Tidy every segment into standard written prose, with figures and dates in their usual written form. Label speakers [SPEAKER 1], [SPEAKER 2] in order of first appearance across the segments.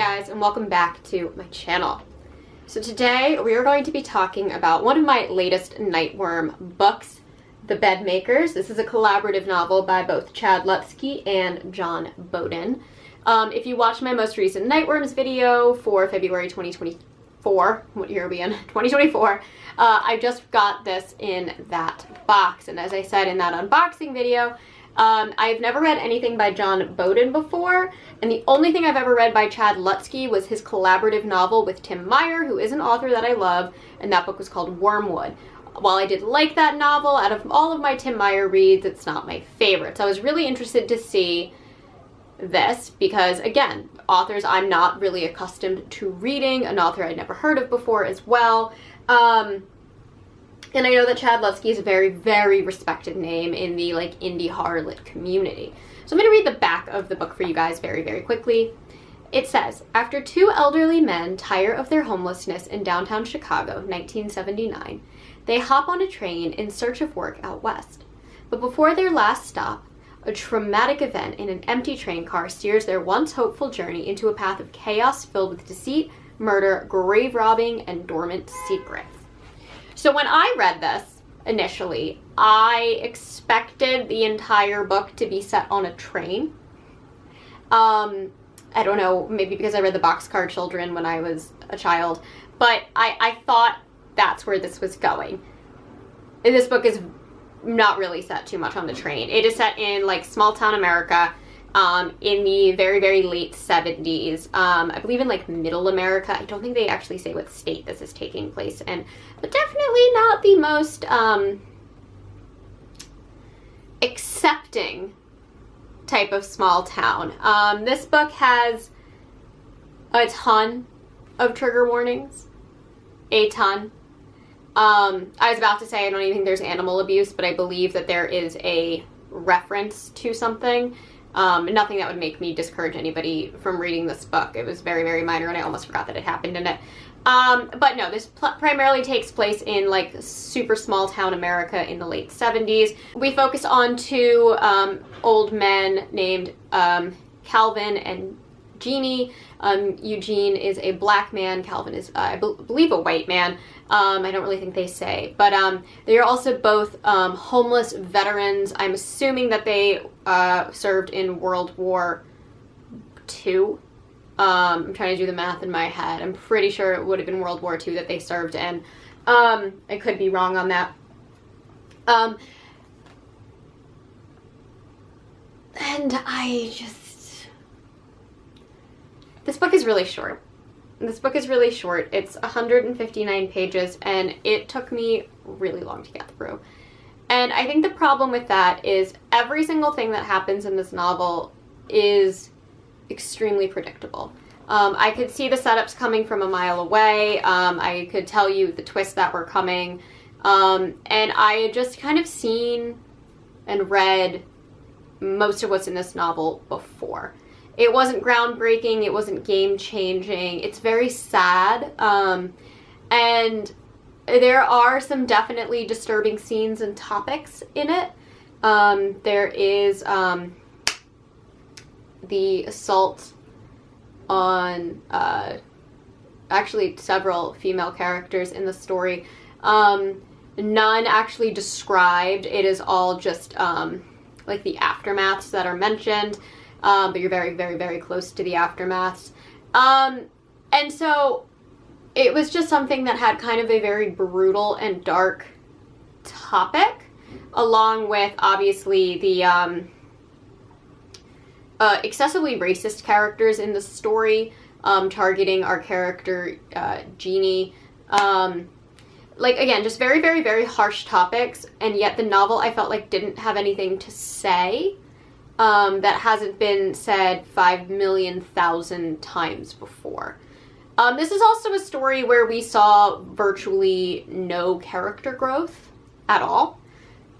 [SPEAKER 1] guys, and welcome back to my channel. So today we are going to be talking about one of my latest Nightworm books, The Bedmakers. This is a collaborative novel by both Chad Lutzke and John Boden. If you watched my most recent Nightworms video for February 2024, what year are we in? 2024, I just got this in that box, and as I said in that unboxing video, I've never read anything by John Boden before, and the only thing I've ever read by Chad Lutzke was his collaborative novel with Tim Meyer, who is an author that I love, and that book was called Wormwood. While I did like that novel, out of all of my Tim Meyer reads, it's not my favorite. So I was really interested to see this because, again, authors I'm not really accustomed to reading, an author I'd never heard of before as well. And I know that Chad Lutzke is a very, very respected name in the indie horror lit community. So I'm going to read the back of the book for you guys very, very quickly. It says, after two elderly men tire of their homelessness in downtown Chicago, 1979, they hop on a train in search of work out west. But before their last stop, a traumatic event in an empty train car steers their once hopeful journey into a path of chaos filled with deceit, murder, grave robbing, and dormant secrets. So when I read this initially, I expected the entire book to be set on a train. I don't know, maybe because I read The Boxcar Children when I was a child, but I thought that's where this was going. And this book is not really set too much on the train. It is set in small town America, in the very, very late 70s. I believe in middle America. I don't think they actually say what state this is taking place in, but definitely not the most accepting type of small town. This book has a ton of trigger warnings. A ton. I was about to say I don't even think there's animal abuse, but I believe that there is a reference to something. Nothing that would make me discourage anybody from reading this book. It was very, very minor, and I almost forgot that it happened in it. But no, this primarily takes place in super small town America in the late 70s. We focus on two old men named Calvin and Jeannie. Eugene is a black man. Calvin is, I believe, a white man. I don't really think they say. But they are also both homeless veterans. I'm assuming that they served in World War II. I'm trying to do the math in my head. I'm pretty sure it would have been World War II that they served in. I could be wrong on that. And this book is really short. This book is really short. It's 159 pages, and it took me really long to get through. And I think the problem with that is every single thing that happens in this novel is extremely predictable. I could see the setups coming from a mile away. I could tell you the twists that were coming. And I had just kind of seen and read most of what's in this novel before. It wasn't groundbreaking, it wasn't game-changing, it's very sad, and there are some definitely disturbing scenes and topics in it. There is the assault on actually several female characters in the story. None actually described, it is all just the aftermaths that are mentioned. But you're very, very, very close to the aftermaths. And so it was just something that had kind of a very brutal and dark topic, along with, obviously, the excessively racist characters in the story, targeting our character, Jeannie. Again, just very, very, very harsh topics, and yet the novel, I felt didn't have anything to say that hasn't been said 5,000,000 times before. This is also a story where we saw virtually no character growth at all.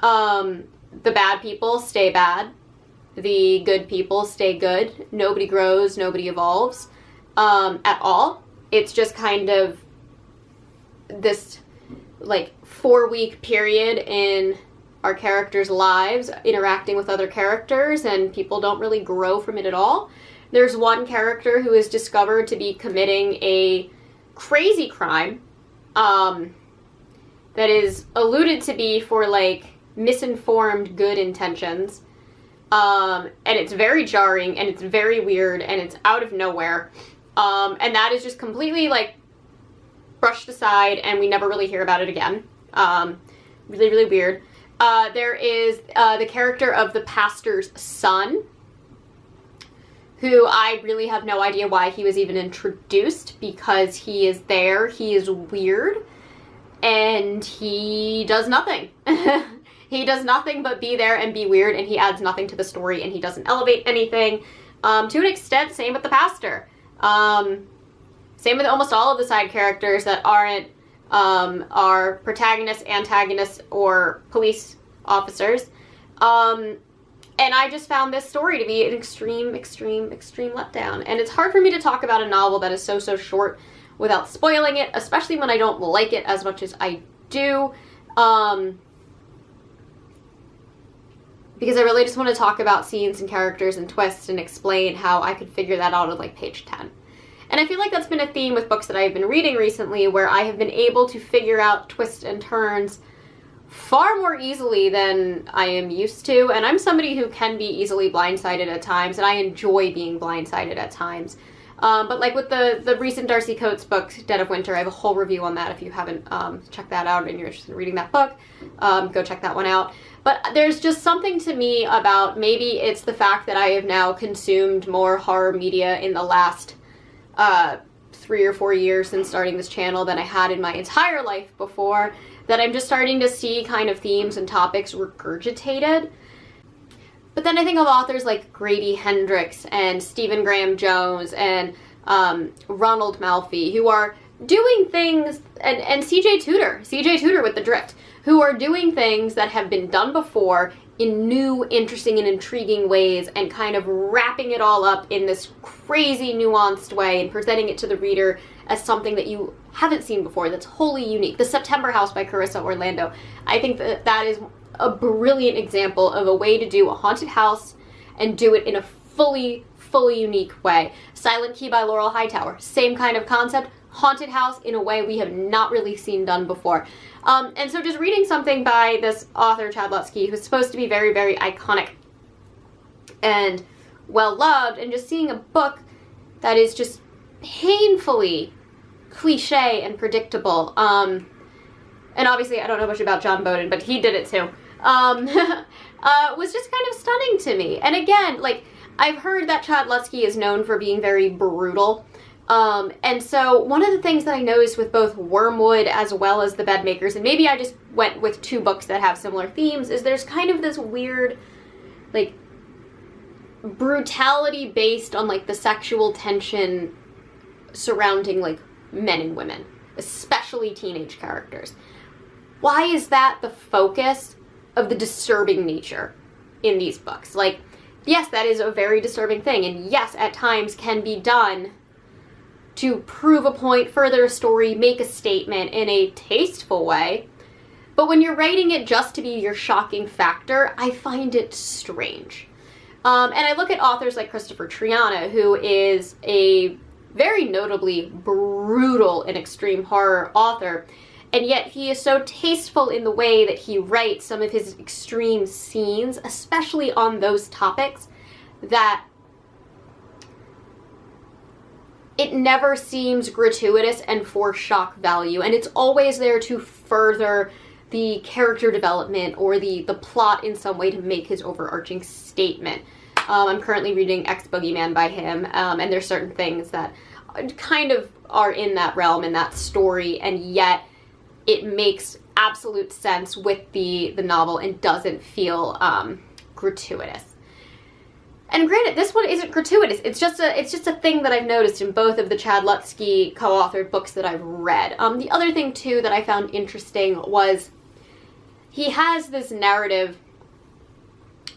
[SPEAKER 1] The bad people stay bad. The good people stay good. Nobody grows, nobody evolves at all. It's just kind of this 4-week period in our characters' lives interacting with other characters, and people don't really grow from it at all. There's one character who is discovered to be committing a crazy crime that is alluded to be for, like, misinformed good intentions. And it's very jarring, and it's very weird, and it's out of nowhere. And that is just completely, like, brushed aside, and we never really hear about it again. Really, really weird. There is the character of the pastor's son, who I really have no idea why he was even introduced, because he is there, he is weird, and he does nothing. He does nothing but be there and be weird, and he adds nothing to the story, and he doesn't elevate anything. To an extent, same with the pastor. Same with almost all of the side characters that aren't are protagonists, antagonists, or police officers. And I just found this story to be an extreme, extreme, extreme letdown. And it's hard for me to talk about a novel that is so, so short without spoiling it, especially when I don't like it as much as I do. Because I really just want to talk about scenes and characters and twists and explain how I could figure that out on, like, page 10. And I feel like that's been a theme with books that I've been reading recently, where I have been able to figure out twists and turns far more easily than I am used to. And I'm somebody who can be easily blindsided at times, and I enjoy being blindsided at times. But like with the recent Darcy Coates book, Dead of Winter, I have a whole review on that. If you haven't checked that out and you're interested in reading that book, go check that one out. But there's just something to me about, maybe it's the fact that I have now consumed more horror media in the last 3 or 4 years since starting this channel than I had in my entire life before, that I'm just starting to see kind of themes and topics regurgitated. But then I think of authors like Grady Hendrix and Stephen Graham Jones and Ronald Malfi, who are doing things, and CJ Tudor with The Drift, who are doing things that have been done before in new, interesting, and intriguing ways, and kind of wrapping it all up in this crazy, nuanced way and presenting it to the reader as something that you haven't seen before, that's wholly unique. The September House by Carissa Orlando. I think that is a brilliant example of a way to do a haunted house and do it in a fully unique way. Silent Key by Laurel Hightower. Same kind of concept. Haunted house in a way we have not really seen done before. And so just reading something by this author, Chad Lutzke, who's supposed to be very, very iconic and well-loved, and just seeing a book that is just painfully cliche and predictable. And obviously I don't know much about John Boden, but he did it too. Was just kind of stunning to me. And again, like, I've heard that Chad Lutzke is known for being very brutal. And so one of the things that I noticed with both Wormwood as well as the Bedmakers, and maybe I just went with 2 books that have similar themes, is there's kind of this weird, like, brutality based on, like, the sexual tension surrounding, like, men and women, especially teenage characters. Why is that the focus of the disturbing nature in these books? Like, yes, that is a very disturbing thing, and yes, at times can be done to prove a point, further a story, make a statement in a tasteful way. But when you're writing it just to be your shocking factor, I find it strange. And I look at authors like Christopher Triana, who is a very notably brutal and extreme horror author, and yet he is so tasteful in the way that he writes some of his extreme scenes, especially on those topics, that it never seems gratuitous and for shock value, and it's always there to further the character development or the plot in some way to make his overarching statement. I'm currently reading Ex-Boogeyman by him, and there's certain things that kind of are in that realm, in that story, and yet it makes absolute sense with the novel and doesn't feel gratuitous. And granted, this one isn't gratuitous. It's just a thing that I've noticed in both of the Chad Lutzke co-authored books that I've read. The other thing too that I found interesting was he has this narrative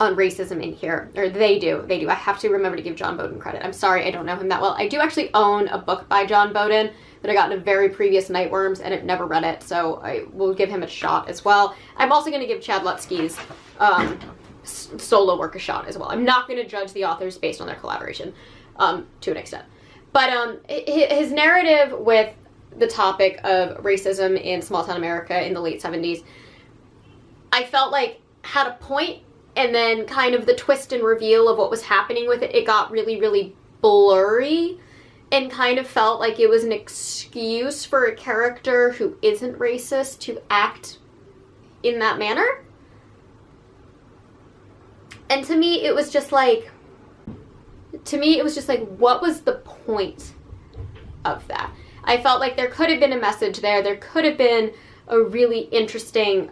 [SPEAKER 1] on racism in here, or they do. I have to remember to give John Boden credit. I'm sorry, I don't know him that well. I do actually own a book by John Boden that I got in a very previous Nightworms, and I've never read it, so I will give him a shot as well. I'm also going to give Chad Lutzke's solo work a shot as well. I'm not going to judge the authors based on their collaboration. to an extent. But his narrative with the topic of racism in small town America in the late 70s, I felt like had a point, and then kind of the twist and reveal of what was happening with it, it got really, really blurry, and kind of felt like it was an excuse for a character who isn't racist to act in that manner. And to me, it was just like, what was the point of that? I felt like there could have been a message there. There could have been a really interesting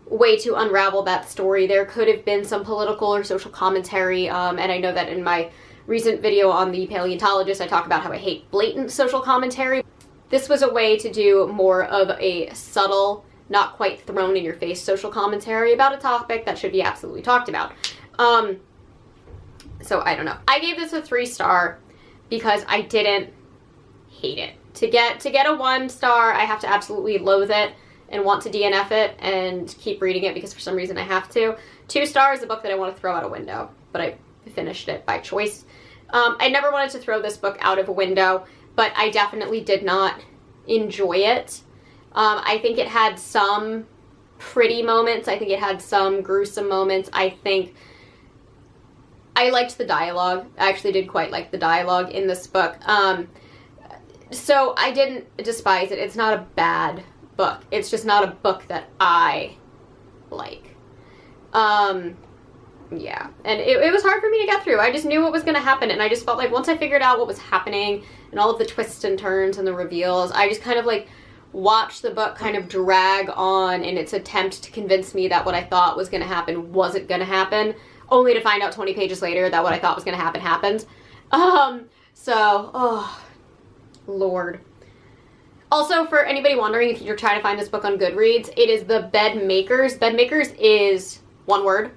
[SPEAKER 1] way to unravel that story. There could have been some political or social commentary, and I know that in my recent video on the paleontologist, I talk about how I hate blatant social commentary. This was a way to do more of a subtle, not quite thrown in your face social commentary about a topic that should be absolutely talked about. So I don't know. I gave this a 3-star because I didn't hate it. To get a 1 star, I have to absolutely loathe it and want to DNF it and keep reading it because for some reason I have to. 2 stars, a book that I want to throw out a window, but I finished it by choice. I never wanted to throw this book out of a window, but I definitely did not enjoy it. I think it had some pretty moments. I think it had some gruesome moments. I think I liked the dialogue. I actually did quite like the dialogue in this book. So I didn't despise it. It's not a bad book. It's just not a book that I like. Yeah, and it was hard for me to get through. I just knew what was going to happen, and I just felt like once I figured out what was happening and all of the twists and turns and the reveals, I just kind of like watched the book kind of drag on in its attempt to convince me that what I thought was going to happen wasn't going to happen, only to find out 20 pages later that what I thought was going to happen happened. Oh, Lord. Also, for anybody wondering if you're trying to find this book on Goodreads, it is the Bedmakers. Bedmakers is one word.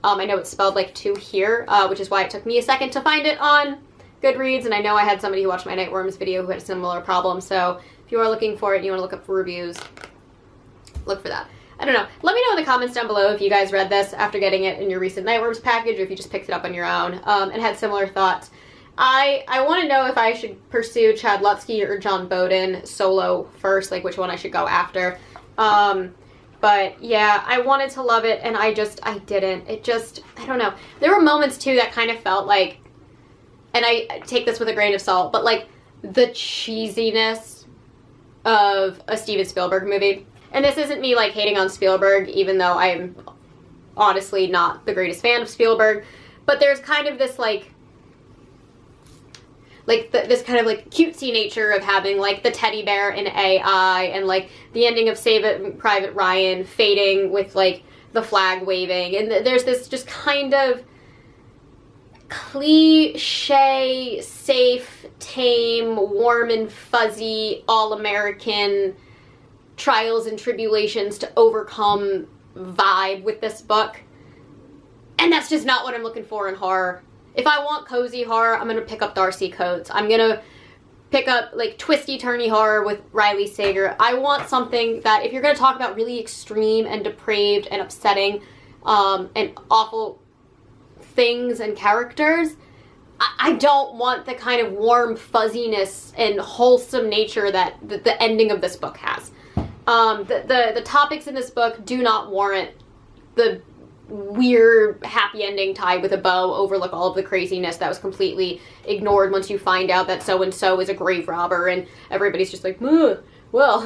[SPEAKER 1] I know it's spelled like 2 here, which is why it took me a second to find it on Goodreads, and I know I had somebody who watched my Nightworms video who had a similar problem, so if you are looking for it and you want to look up for reviews, look for that. I don't know. Let me know in the comments down below if you guys read this after getting it in your recent Nightworms package, or if you just picked it up on your own and had similar thoughts. I want to know if I should pursue Chad Lutzke or John Boden solo first, like which one I should go after. But yeah, I wanted to love it, and I didn't. I don't know. There were moments too that kind of felt like, and I take this with a grain of salt, but like the cheesiness of a Steven Spielberg movie. And this isn't me like hating on Spielberg, even though I'm honestly not the greatest fan of Spielberg, but there's kind of this this kind of like cutesy nature of having like the teddy bear in AI, and like the ending of Saving Private Ryan fading with like the flag waving, and there's this just kind of cliche, safe, tame, warm and fuzzy, all-American trials and tribulations to overcome vibe with this book, and that's just not what I'm looking for in horror. If I want cozy horror, I'm going to pick up Darcy Coates. I'm going to pick up like twisty-turny horror with Riley Sager. I want something that, if you're going to talk about really extreme and depraved and upsetting and awful things and characters, I don't want the kind of warm fuzziness and wholesome nature that the ending of this book has. The topics in this book do not warrant the weird happy ending tied with a bow overlook all of the craziness that was completely ignored once you find out that so-and-so is a grave robber, and everybody's just like, well,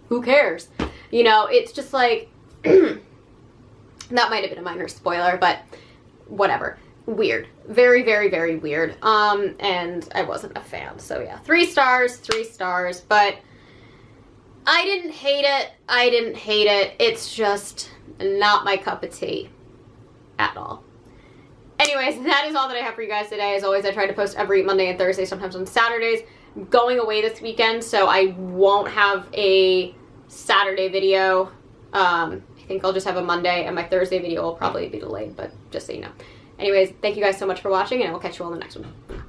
[SPEAKER 1] who cares? You know, it's just like, that might have been a minor spoiler, but whatever. Weird. Very, very, very weird. And I wasn't a fan. So yeah, 3 stars, but I didn't hate it. It's just not my cup of tea at all. Anyways, that is all that I have for you guys today. As always, I try to post every Monday and Thursday, sometimes on Saturdays. I'm going away this weekend, so I won't have a Saturday video. I think I'll just have a Monday, and my Thursday video will probably be delayed, but just so you know. Anyways, thank you guys so much for watching, and I will catch you all in the next one.